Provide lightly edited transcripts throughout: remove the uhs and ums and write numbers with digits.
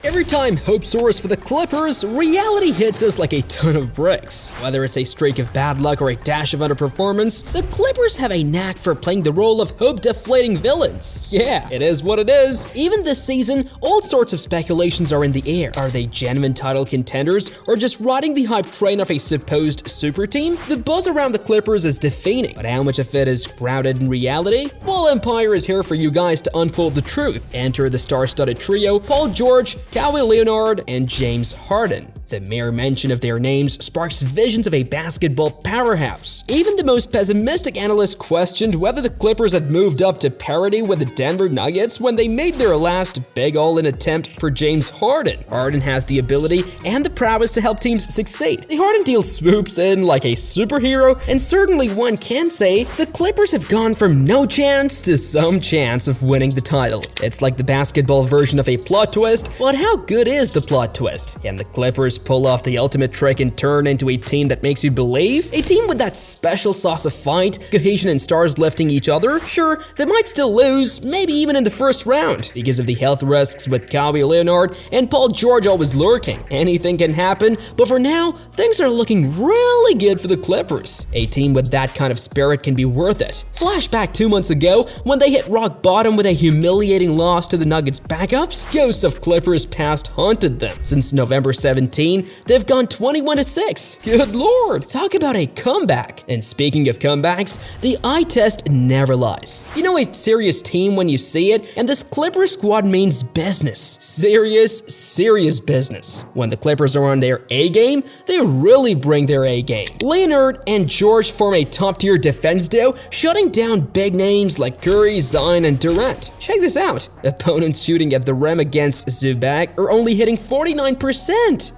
Every time hope soars for the Clippers, reality hits us like a ton of bricks. Whether it's a streak of bad luck or a dash of underperformance, the Clippers have a knack for playing the role of hope-deflating villains. Yeah, it is what it is. Even this season, all sorts of speculations are in the air. Are they genuine title contenders, or just riding the hype train of a supposed super team? The buzz around the Clippers is deafening, but how much of it is grounded in reality? Ballempire is here for you guys to unfold the truth. Enter the star-studded trio, Paul George, Kawhi Leonard, and James Harden. The mere mention of their names sparks visions of a basketball powerhouse. Even the most pessimistic analysts questioned whether the Clippers had moved up to parity with the Denver Nuggets when they made their last big all-in attempt for James Harden. Harden has the ability and the prowess to help teams succeed. The Harden deal swoops in like a superhero, and certainly one can say the Clippers have gone from no chance to some chance of winning the title. It's like the basketball version of a plot twist, but how good is the plot twist? Can the Clippers pull off the ultimate trick and turn into a team that makes you believe? A team with that special sauce of fight, cohesion, and stars lifting each other? Sure, they might still lose, maybe even in the first round, because of the health risks with Kawhi Leonard and Paul George always lurking. Anything can happen, but for now, things are looking really good for the Clippers. A team with that kind of spirit can be worth it. Flashback 2 months ago, when they hit rock bottom with a humiliating loss to the Nuggets backups, ghosts of Clippers past haunted them. Since November 17, they've gone 21-6. Good lord, talk about a comeback. And speaking of comebacks, the eye test never lies. You know a serious team when you see it, and this Clippers squad means business. Serious business. When the Clippers are on their A game, they really bring their A game. Leonard and George form a top-tier defense duo, shutting down big names like Curry, Zion, and Durant. Check this out. Opponents shooting at the rim against Zubac are only hitting 49%.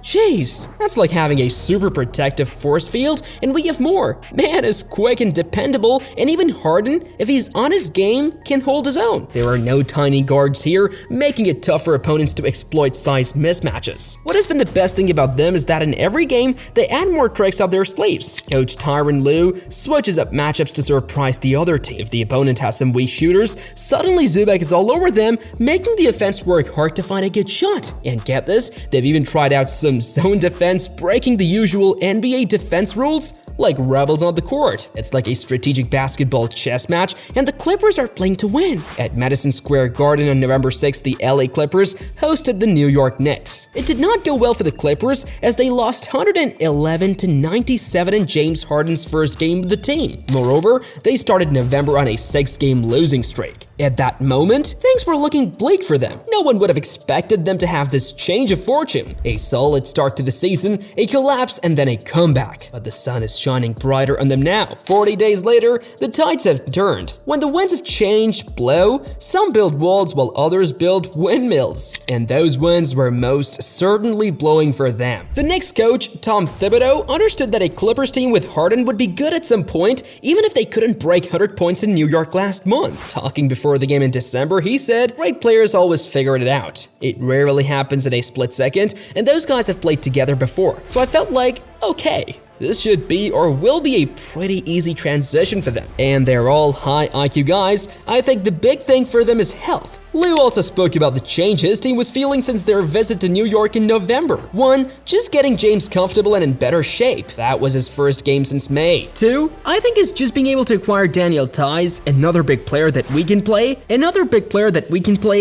Jeez, that's like having a super protective force field, and we have more. Man is quick and dependable, and even Harden, if he's on his game, can hold his own. There are no tiny guards here, making it tough for opponents to exploit size mismatches. What has been the best thing about them is that in every game, they add more tricks up their sleeves. Coach Tyronn Lue switches up matchups to surprise the other team. If the opponent has some weak shooters, suddenly Zubac is all over them, making the offense work hard to find a good shot. And get this, they've even tried out some zone defense, breaking the usual NBA defense rules like rebels on the court. It's like a strategic basketball chess match, and the Clippers are playing to win. At Madison Square Garden on November 6th, the LA Clippers hosted the New York Knicks. It did not go well for the Clippers as they lost 111-97 in James Harden's first game of the team. Moreover, they started November on a 6-game losing streak. At that moment, things were looking bleak for them. No one would have expected them to have this change of fortune. A solid start to the season, a collapse, and then a comeback. But the sun is shining brighter on them now. 40 days later, the tides have turned. When the winds of change blow, some build walls while others build windmills. And those winds were most certainly blowing for them. The Knicks coach, Tom Thibodeau, understood that a Clippers team with Harden would be good at some point, even if they couldn't break 100 points in New York last month. Talking before the game in December, he said, "Great players always figure it out. It rarely happens in a split second, and those guys have played together before. So I felt like, okay, this should be or will be a pretty easy transition for them. And they're all high IQ guys. I think the big thing for them is health." Lue also spoke about the change his team was feeling since their visit to New York in November. 1. Just getting James comfortable and in better shape. That was his first game since May. 2. I think is just being able to acquire Daniel Tice, another big player that we can play, and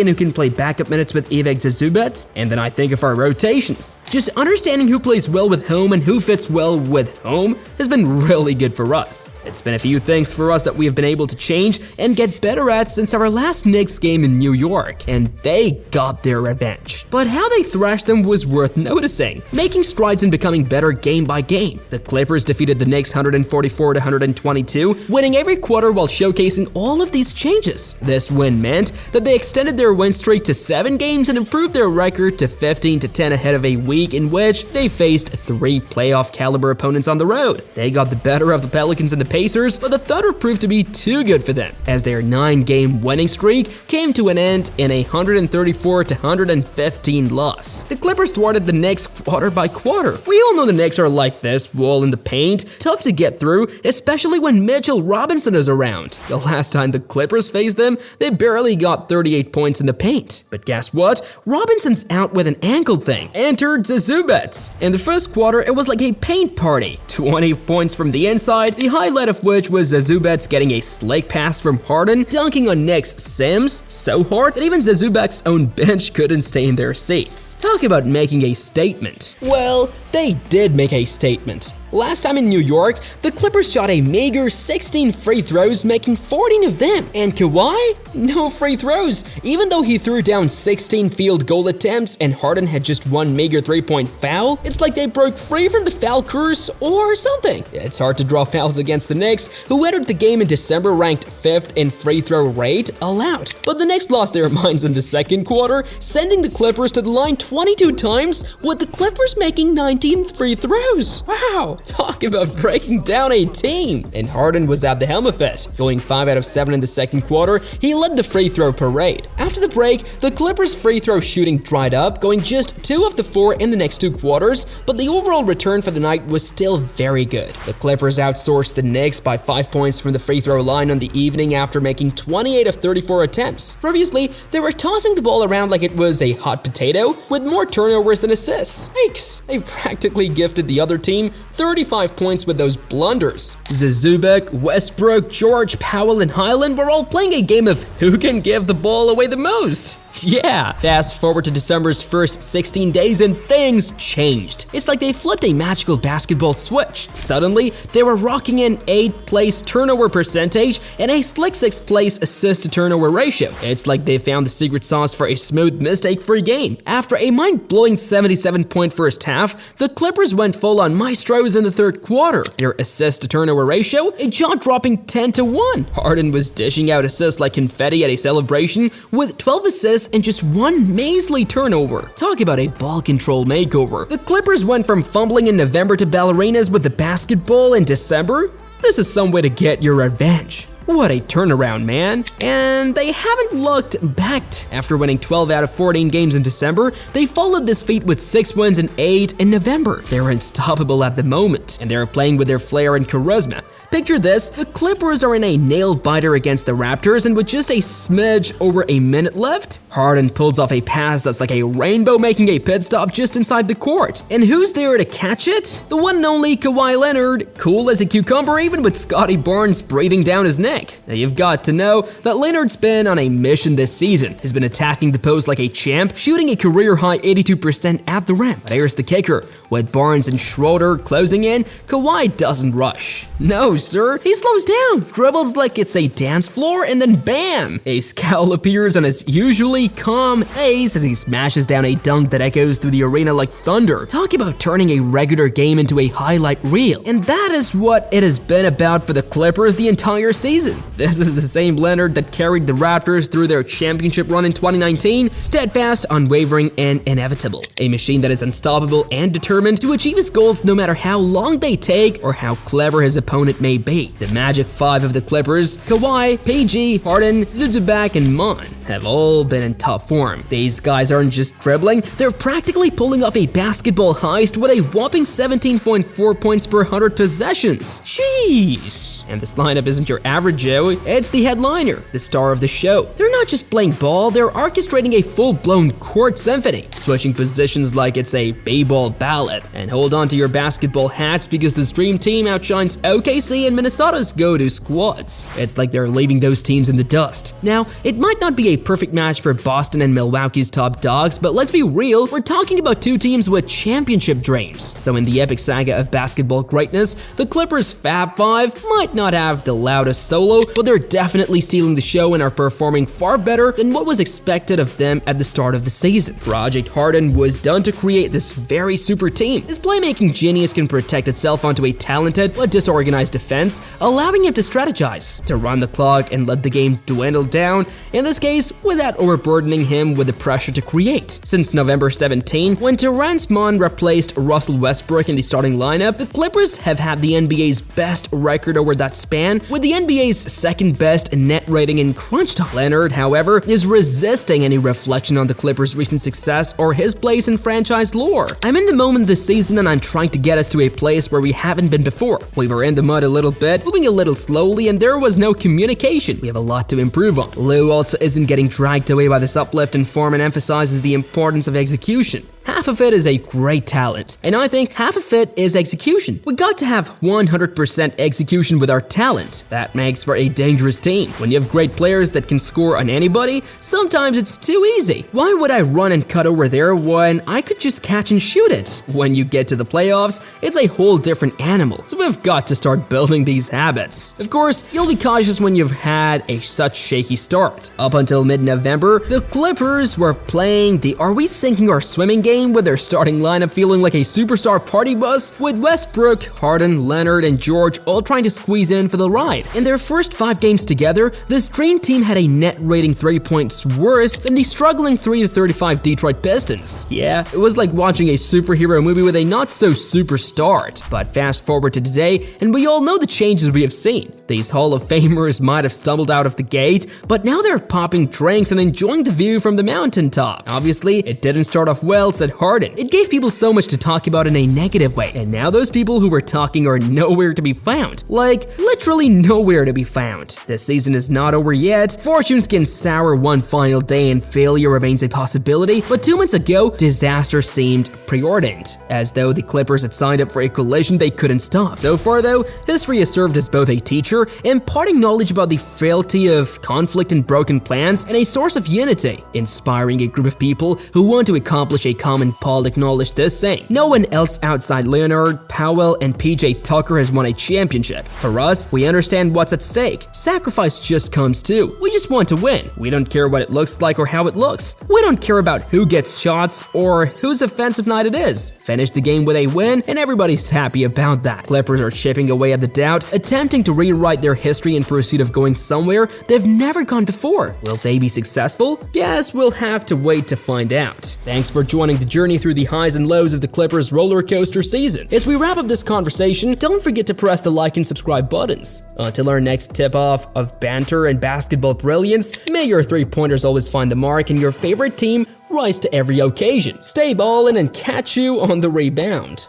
who can play backup minutes with Ivica Zubac. And then I think of our rotations. Just understanding who plays well with home and who fits well with home has been really good for us. It's been a few things for us that we have been able to change and get better at since our last Knicks game in New York, and they got their revenge. But how they thrashed them was worth noticing, making strides in becoming better game by game. The Clippers defeated the Knicks 144-122, winning every quarter while showcasing all of these changes. This win meant that they extended their win streak to 7 games and improved their record to 15-10 ahead of a week in which they faced 3 playoff caliber opponents on the road. They got the better of the Pelicans and the Pacers, but the Thunder proved to be too good for them, as their 9-game winning streak came to an end end in a 134-115 loss. The Clippers thwarted the Knicks quarter by quarter. We all know the Knicks are like this wall in the paint, tough to get through, especially when Mitchell Robinson is around. The last time the Clippers faced them, they barely got 38 points in the paint. But guess what? Robinson's out with an ankle thing. Entered Zubac. In the first quarter, it was like a paint party. 20 points from the inside, the highlight of which was Zubac getting a slick pass from Harden, dunking on Knicks Sims so hard that even Zubac's own bench couldn't stay in their seats. Talk about making a statement. Well, they did make a statement. Last time in New York, the Clippers shot a meager 16 free throws, making 14 of them. And Kawhi? No free throws. Even though he threw down 16 field goal attempts and Harden had just one meager 3-point foul, it's like they broke free from the foul curse or something. It's hard to draw fouls against the Knicks, who entered the game in December ranked 5th in free throw rate allowed. But the Knicks lost their minds in the second quarter, sending the Clippers to the line 22 times, with the Clippers making 19 free throws. Wow. Talk about breaking down a team. And Harden was at the helm of it. Going 5 out of 7 in the second quarter, he led the free throw parade. After the break, the Clippers' free throw shooting dried up, going just 2 of the 4 in the next 2 quarters, but the overall return for the night was still very good. The Clippers outsourced the Knicks by 5 points from the free throw line on the evening after making 28 of 34 attempts. Previously, they were tossing the ball around like it was a hot potato, with more turnovers than assists. Yikes, they practically gifted the other team 35 points with those blunders. Zubac, Westbrook, George, Powell, and Highland were all playing a game of who can give the ball away the most. Yeah, fast forward to December's first 16 days and things changed. It's like they flipped a magical basketball switch. Suddenly, they were rocking in 8th place turnover percentage and a slick 6th place assist to turnover ratio. It's like they found the secret sauce for a smooth mistake-free game. After a mind-blowing 77-point first half, the Clippers went full on maestros in the third quarter. Their assist to turnover ratio, a jaw-dropping 10-1. Harden was dishing out assists like confetti at a celebration with 12 assists and just 1 measly turnover. Talk about a ball control makeover. The Clippers went from fumbling in November to ballerinas with the basketball in December. This is some way to get your revenge. What a turnaround, man. And they haven't looked back. After winning 12 out of 14 games in December, they followed this feat with 6 wins and 8 in November. They're unstoppable at the moment, and they're playing with their flair and charisma. Picture this, the Clippers are in a nail-biter against the Raptors, and with just a smidge over a minute left, Harden pulls off a pass that's like a rainbow making a pit stop just inside the court. And who's there to catch it? The one and only Kawhi Leonard, cool as a cucumber even with Scotty Barnes breathing down his neck. Now you've got to know that Leonard's been on a mission this season. He's been attacking the post like a champ, shooting a career-high 82% at the rim. But here's the kicker. With Barnes and Schroeder closing in, Kawhi doesn't rush. No, sir. He slows down, dribbles like it's a dance floor, and then bam! A scowl appears on his usually calm face as he smashes down a dunk that echoes through the arena like thunder. Talk about turning a regular game into a highlight reel. And that is what it has been about for the Clippers the entire season. This is the same Leonard that carried the Raptors through their championship run in 2019, steadfast, unwavering, and inevitable. A machine that is unstoppable and determined to achieve his goals no matter how long they take or how clever his opponent may be. The Magic 5 of the Clippers, Kawhi, PG, Harden, Zubac, and Mon, have all been in top form. These guys aren't just dribbling, they're practically pulling off a basketball heist with a whopping 17.4 points per 100 possessions. Jeez. And this lineup isn't your average Joe, it's the headliner, the star of the show. They're not just playing ball, they're orchestrating a full-blown court symphony, switching positions like it's a b-ball ballad. And hold on to your basketball hats because this dream team outshines OKC and Minnesota's go-to squads. It's like they're leaving those teams in the dust. Now, it might not be a perfect match for Boston and Milwaukee's top dogs, but let's be real, we're talking about two teams with championship dreams. So in the epic saga of basketball greatness, the Clippers' Fab Five might not have the loudest solo, but they're definitely stealing the show and are performing far better than what was expected of them at the start of the season. Project Harden was done to create this very super team. His playmaking genius can protect itself onto a talented but disorganized defense, allowing him to strategize, to run the clock and let the game dwindle down. In this case, plays without overburdening him with the pressure to create. Since November 17, when Terrence Mann replaced Russell Westbrook in the starting lineup, the Clippers have had the NBA's best record over that span, with the NBA's second best net rating in crunch time. Leonard, however, is resisting any reflection on the Clippers' recent success or his place in franchise lore. I'm in the moment this season and I'm trying to get us to a place where we haven't been before. We were in the mud a little bit, moving a little slowly, and there was no communication. We have a lot to improve on. Lou also isn't getting dragged away by this uplift in form and emphasizes the importance of execution. Half of it is a great talent, and I think half of it is execution. We got to have 100% execution with our talent. That makes for a dangerous team. When you have great players that can score on anybody, sometimes it's too easy. Why would I run and cut over there when I could just catch and shoot it? When you get to the playoffs, it's a whole different animal. So we've got to start building these habits. Of course, you'll be cautious when you've had such shaky start. Up until mid-November, the Clippers were playing the "are we sinking or swimming" game with their starting lineup feeling like a superstar party bus, with Westbrook, Harden, Leonard, and George all trying to squeeze in for the ride. In their first 5 games together, this dream team had a net rating 3 points worse than the struggling 3-35 Detroit Pistons. Yeah, it was like watching a superhero movie with a not-so-super start. But fast forward to today, and we all know the changes we have seen. These Hall of Famers might have stumbled out of the gate, but now they're popping drinks and enjoying the view from the mountaintop. Obviously, it didn't start off well, said Harden. It gave people so much to talk about in a negative way, and now those people who were talking are nowhere to be found. Like, literally nowhere to be found. This season is not over yet. Fortunes can sour one final day and failure remains a possibility, but 2 months ago, disaster seemed preordained, as though the Clippers had signed up for a collision they couldn't stop. So far though, history has served as both a teacher, imparting knowledge about the frailty of conflict and broken plans, and a source of unity, inspiring a group of people who want to accomplish a common. Paul acknowledged this, saying, "No one else outside Leonard, Powell, and PJ Tucker has won a championship. For us, we understand what's at stake. Sacrifice just comes too. We just want to win. We don't care what it looks like or how it looks. We don't care about who gets shots or whose offensive night it is. Finish the game with a win, and everybody's happy about that." Clippers are chipping away at the doubt, attempting to rewrite their history in pursuit of going somewhere they've never gone before. Will they be successful? Guess we'll have to wait to find out. Thanks for joining the journey through the highs and lows of the Clippers roller coaster season. As we wrap up this conversation, don't forget to press the like and subscribe buttons. Until our next tip-off of banter and basketball brilliance, may your three-pointers always find the mark and your favorite team rise to every occasion. Stay ballin' and catch you on the rebound.